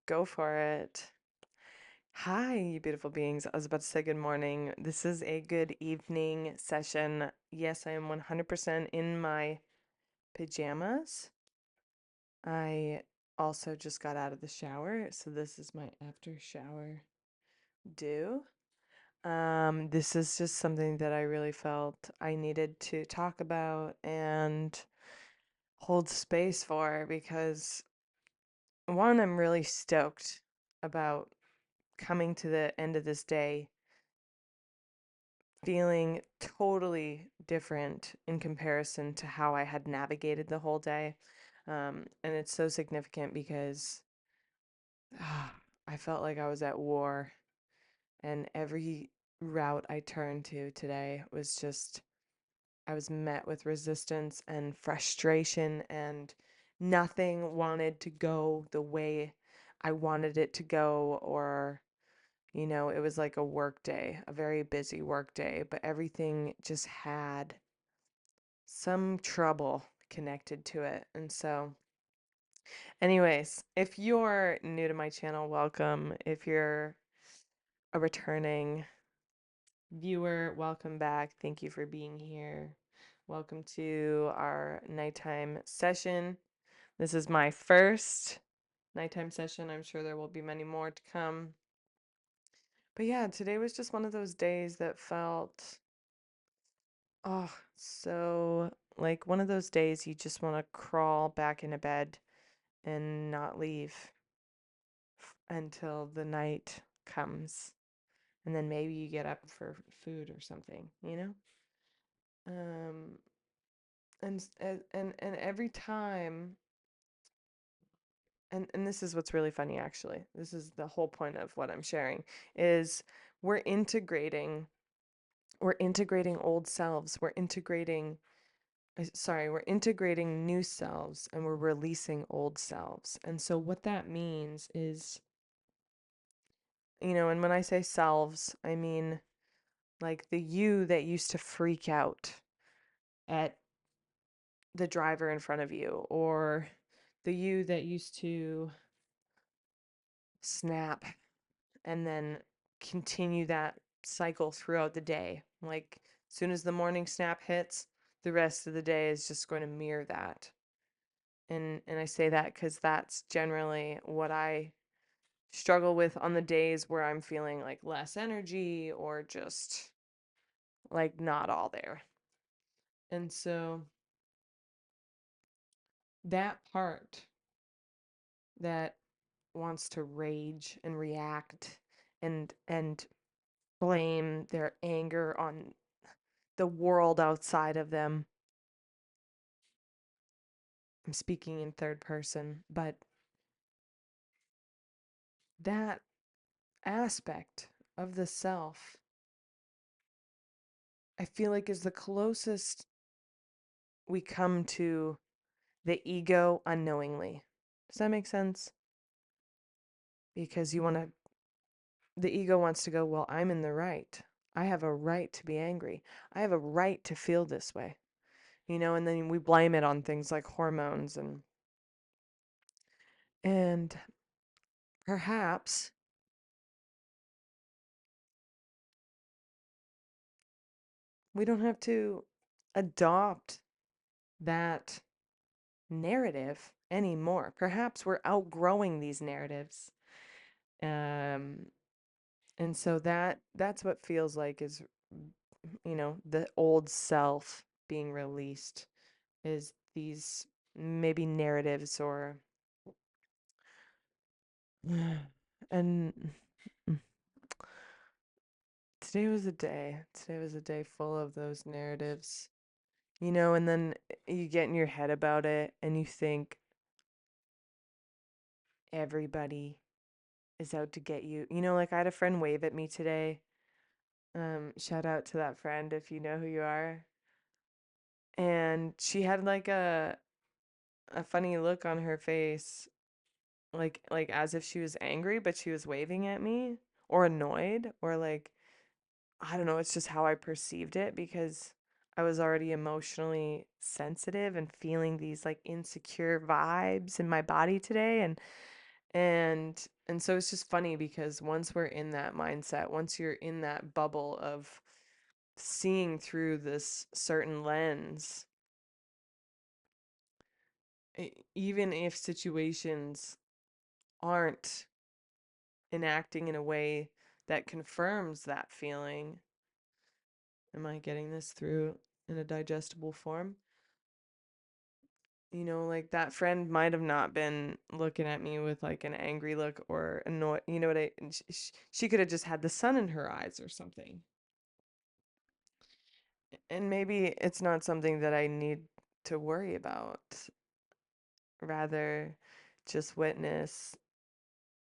Go for it. Hi, you beautiful beings. I was about to say good morning. This is a good evening session. Yes, I am 100% in my pajamas. I also just got out of the shower, so this is my after shower do. This is just something that I really felt I needed to talk about and hold space for because one, I'm really stoked about coming to the end of this day feeling totally different in comparison to how I had navigated the whole day. And it's so significant because I felt like I was at war, and every route I turned to today was just, I was met with resistance and frustration, and nothing wanted to go the way I wanted it to go, or it was like a work day, a very busy work day, but everything just had some trouble connected to it. And so, anyways, if you're new to my channel, welcome. If you're a returning viewer, welcome back. Thank you for being here. Welcome to our nighttime session. This is my first nighttime session. I'm sure there will be many more to come. But yeah, today was just one of those days that felt, oh, so like one of those days you just want to crawl back into bed and not leave until the night comes. And then maybe you get up for food or something, you know? Um, and every time, and this is what's really funny actually. This is the whole point of what I'm sharing is we're integrating we're integrating old selves. We're integrating new selves and we're releasing old selves. And so what that means is, and when I say selves, I mean like the you that used to freak out at the driver in front of you, or the you that used to snap and then continue that cycle throughout the day. Like, as soon as the morning snap hits, the rest of the day is just going to mirror that. And I say that because that's generally what I struggle with on the days where I'm feeling like less energy or just like not all there. And so that part that wants to rage and react and blame their anger on the world outside of them. I'm speaking in third person, but that aspect of the self, I feel like is the closest we come to the ego unknowingly. Does that make sense? Because the ego wants to go, well, I'm in the right. I have a right to be angry. I have a right to feel this way, and then we blame it on things like hormones and perhaps we don't have to adopt that narrative anymore. Perhaps we're outgrowing these narratives. Um, and so that's what feels like is, the old self being released is these maybe narratives or and today was a day full of those narratives, and then you get in your head about it and you think everybody is out to get you. Like I had a friend wave at me today. Shout out to that friend if you know who you are. And she had like a funny look on her face, like as if she was angry, but she was waving at me, or annoyed, or like, I don't know, it's just how I perceived it because I was already emotionally sensitive and feeling these like insecure vibes in my body today, and And so it's just funny because once we're in that mindset, once you're in that bubble of seeing through this certain lens, even if situations aren't enacting in a way that confirms that feeling, am I getting this through in a digestible form? Like that friend might have not been looking at me with like an angry look or annoyed, what and she could have just had the sun in her eyes or something. And maybe it's not something that I need to worry about. Rather, just witness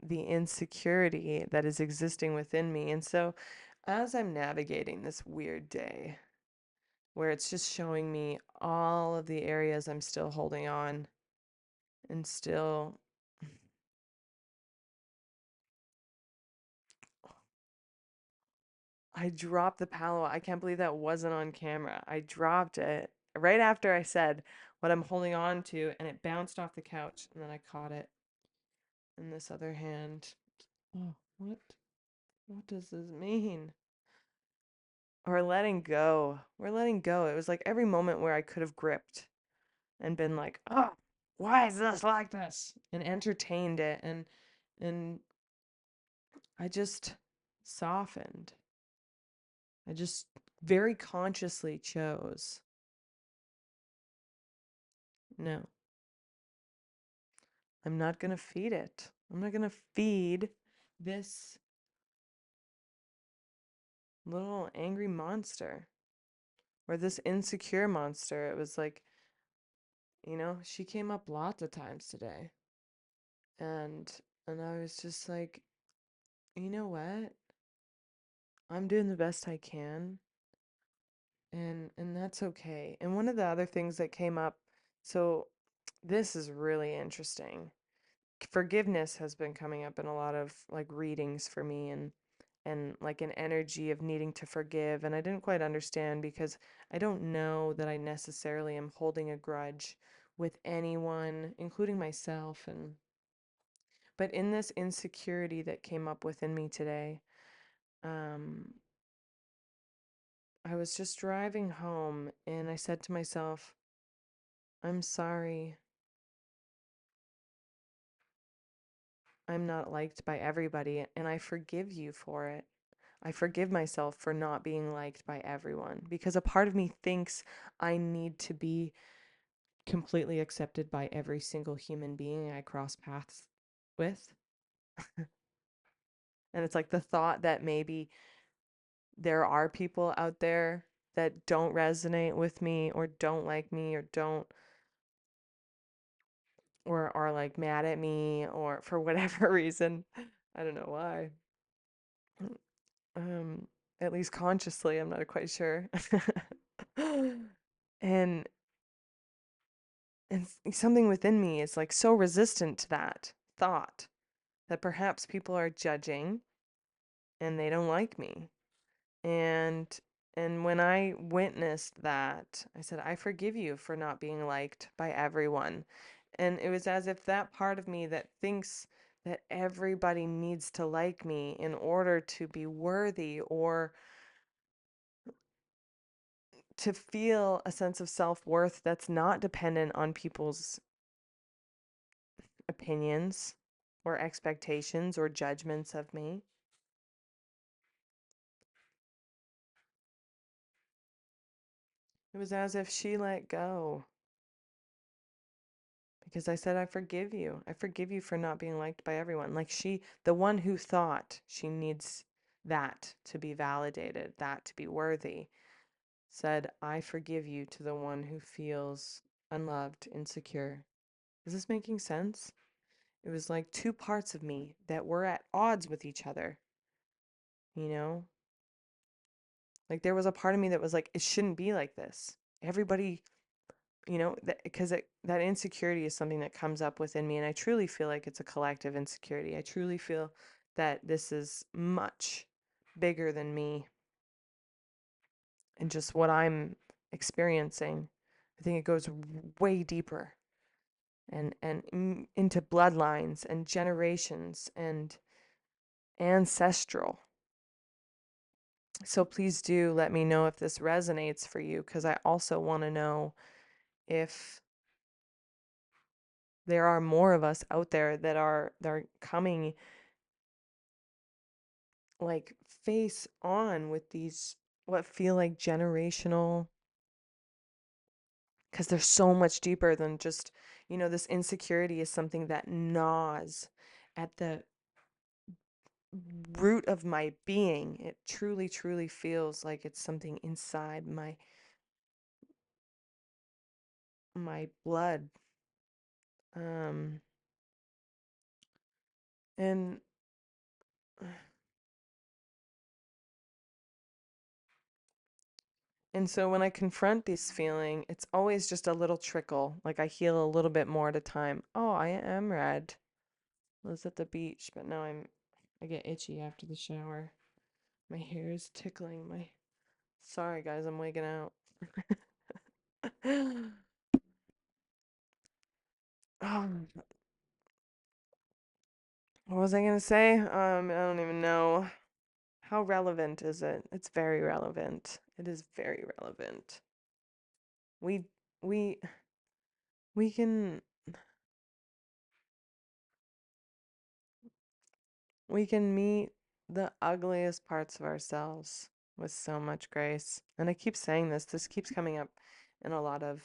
the insecurity that is existing within me. And so, as I'm navigating this weird day where it's just showing me all of the areas I'm still holding on and still, I dropped the Palo. I can't believe that wasn't on camera. I dropped it right after I said what I'm holding on to, and it bounced off the couch, and then I caught it in this other hand. Oh, what? What does this mean? Or letting go. We're letting go. It was like every moment where I could have gripped and been like, "Oh, why is this like this?" and entertained it, and I just softened. I just very consciously chose, no, I'm not going to feed it. I'm not going to feed this little angry monster or this insecure monster. It was like, she came up lots of times today. And I was just like, you know what? I'm doing the best I can, and that's okay. And one of the other things that came up, so this is really interesting. Forgiveness has been coming up in a lot of like readings for me, and like an energy of needing to forgive, and I didn't quite understand because I don't know that I necessarily am holding a grudge with anyone, including myself. And but in this insecurity that came up within me today, um I was just driving home and I said to myself, I'm sorry. I'm not liked by everybody, and I forgive you for it. I forgive myself for not being liked by everyone because a part of me thinks I need to be completely accepted by every single human being I cross paths with. And it's like the thought that maybe there are people out there that don't resonate with me or don't like me or don't or are like mad at me or for whatever reason. I don't know why. Um, at least consciously, I'm not quite sure. and and something within me is like so resistant to that thought that perhaps people are judging and they don't like me. And and when I witnessed that, I said, I forgive you for not being liked by everyone. And it was as if that part of me that thinks that everybody needs to like me in order to be worthy or to feel a sense of self-worth that's not dependent on people's opinions or expectations or judgments of me. It was as if she let go because I said, I forgive you. I forgive you for not being liked by everyone. Like the one who thought she needs that to be validated, that to be worthy, said, I forgive you to the one who feels unloved, insecure. Is this making sense? It was like two parts of me that were at odds with each other, you know? Like there was a part of me that was like, it shouldn't be like this. Everybody, because that insecurity is something that comes up within me. And I truly feel like it's a collective insecurity. I truly feel that this is much bigger than me and just what I'm experiencing. I think it goes way deeper. and into bloodlines and generations and ancestral. So please do let me know if this resonates for you, because I also want to know if there are more of us out there that are coming like face on with these what feel like generational, because they're so much deeper than just, this insecurity is something that gnaws at the root of my being. It truly, truly feels like it's something inside my blood. Um, and and so when I confront this feeling, it's always just a little trickle. Like I heal a little bit more at a time. Oh, I am red. I was at the beach, but now I get itchy after the shower. My hair is tickling my. Sorry guys, I'm wigging out. Um, what was I gonna say? I don't even know. How relevant is it? It's very relevant. It is very relevant. We we we can we can meet the ugliest parts of ourselves with so much grace. And I keep saying this. This keeps coming up in a lot of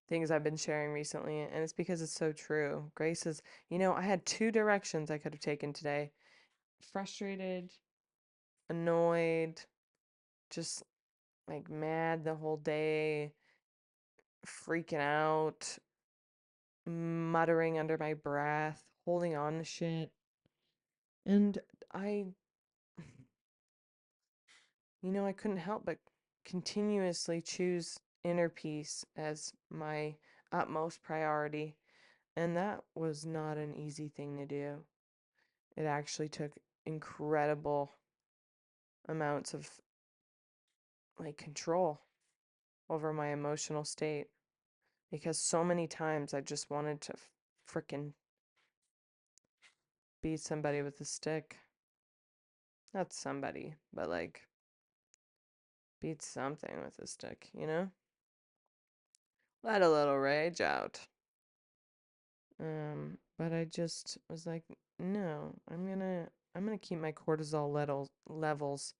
things I've been sharing recently, and it's because it's so true. Grace is, I had two directions I could have taken today. Frustrated, annoyed, just like mad the whole day, freaking out, muttering under my breath, holding on to shit. And I, I couldn't help but continuously choose inner peace as my utmost priority. And that was not an easy thing to do. It actually took incredible amounts of like control over my emotional state, because so many times I just wanted to frickin' beat somebody with a stick. Not somebody, but like beat something with a stick, you know? Let a little rage out. But I just was like, no, I'm gonna keep my cortisol levels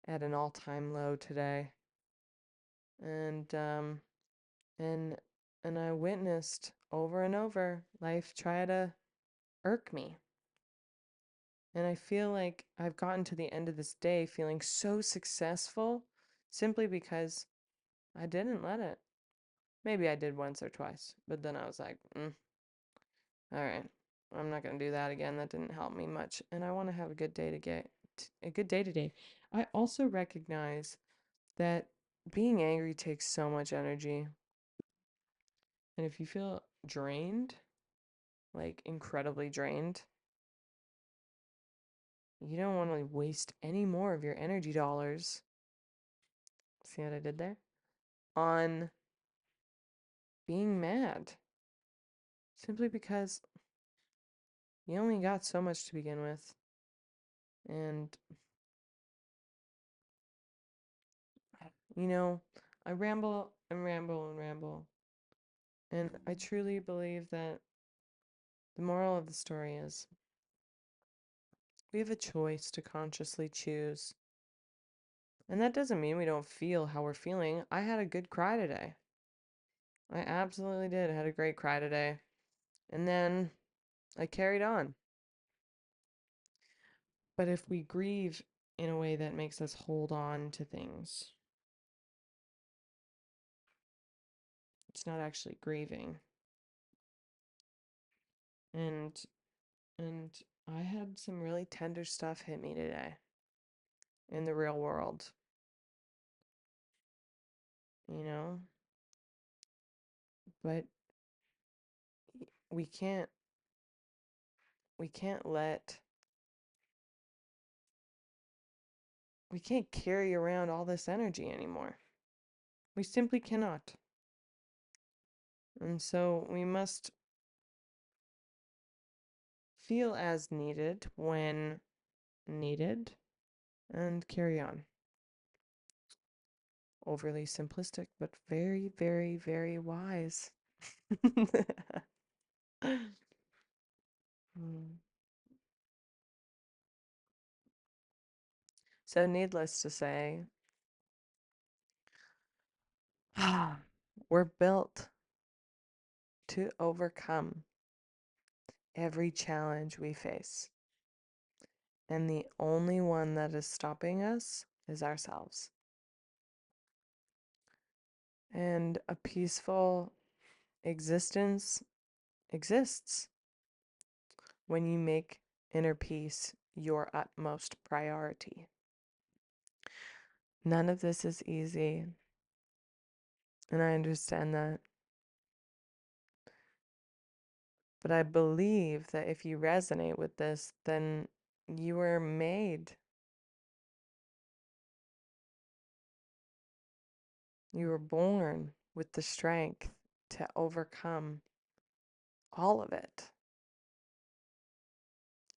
at an all-time low today. And and and I witnessed over and over life try to irk me. And I feel like I've gotten to the end of this day feeling so successful simply because I didn't let it. Maybe I did once or twice, but then I was like, all right, I'm not going to do that again. That didn't help me much. And I want to have a good day to get a good day today. I also recognize that being angry takes so much energy. And if you feel drained, like incredibly drained, you don't want to waste any more of your energy dollars. See what I did there? On being mad. Simply because you only got so much to begin with. And, you know, I ramble and ramble and ramble. And I truly believe that the moral of the story is we have a choice to consciously choose. And that doesn't mean we don't feel how we're feeling. I had a good cry today. I absolutely did. I had a great cry today. And then I carried on. But if we grieve in a way that makes us hold on to things, it's not actually grieving. And and I had some really tender stuff hit me today in the real world, you know? But we can't we can't let we can't carry around all this energy anymore. We simply cannot. And so we must feel as needed when needed and carry on. Overly simplistic, but very, very, very wise. Hmm. So, needless to say, we're built to overcome every challenge we face. And the only one that is stopping us is ourselves. And a peaceful existence exists when you make inner peace your utmost priority. None of this is easy, and I understand that. But I believe that if you resonate with this, then you were made. You were born with the strength to overcome all of it.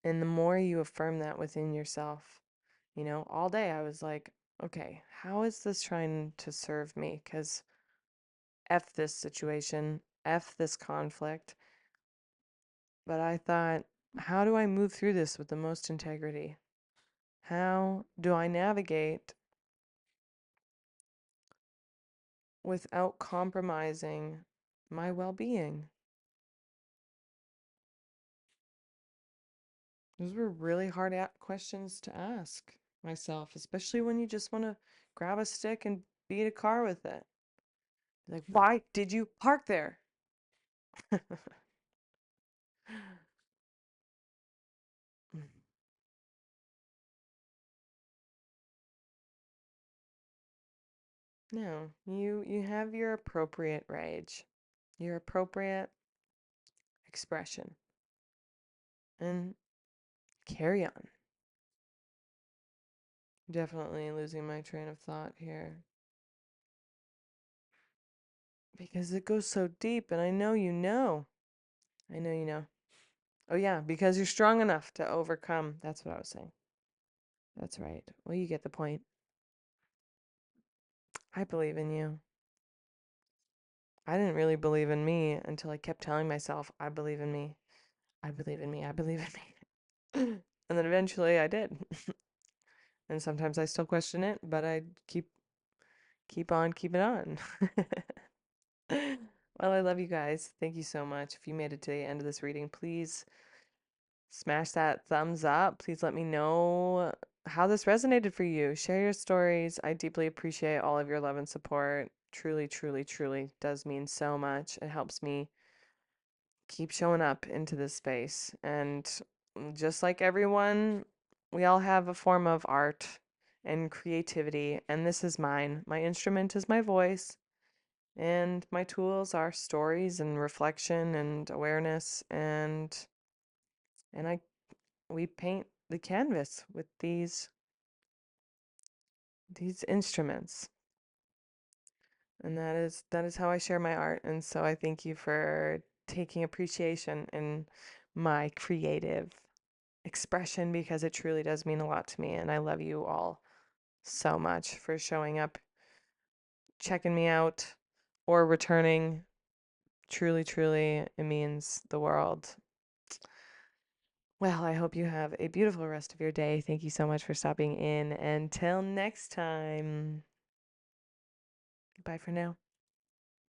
And the more you affirm that within yourself, all day I was like, okay, how is this trying to serve me? Because F this situation, F this conflict. But I thought, how do I move through this with the most integrity? How do I navigate without compromising my well being? Those were really hard questions to ask myself, especially when you just want to grab a stick and beat a car with it. Like, why did you park there? No, you have your appropriate rage, your appropriate expression, and carry on. Definitely losing my train of thought here because it goes so deep, and I know you know. I know you know. Oh yeah, because you're strong enough to overcome. That's what I was saying. That's right. Well, you get the point. I believe in you. I didn't really believe in me until I kept telling myself, I believe in me. I believe in me. I believe in me. And then eventually I did. And sometimes I still question it, but I keep on keeping on. Well, I love you guys. Thank you so much. If you made it to the end of this reading, please smash that thumbs up. Please let me know how this resonated for you. Share your stories. I deeply appreciate all of your love and support. Truly, truly, truly does mean so much. It helps me keep showing up into this space. And just like everyone, we all have a form of art and creativity, and this is mine. My instrument is my voice, and my tools are stories and reflection and awareness, and I we paint the canvas with these instruments. And that is how I share my art. And so I thank you for taking appreciation in my creative expression because it truly does mean a lot to me. And I love you all so much for showing up, checking me out, or returning. Truly, truly, it means the world. Well, I hope you have a beautiful rest of your day. Thank you so much for stopping in. Until next time, bye for now.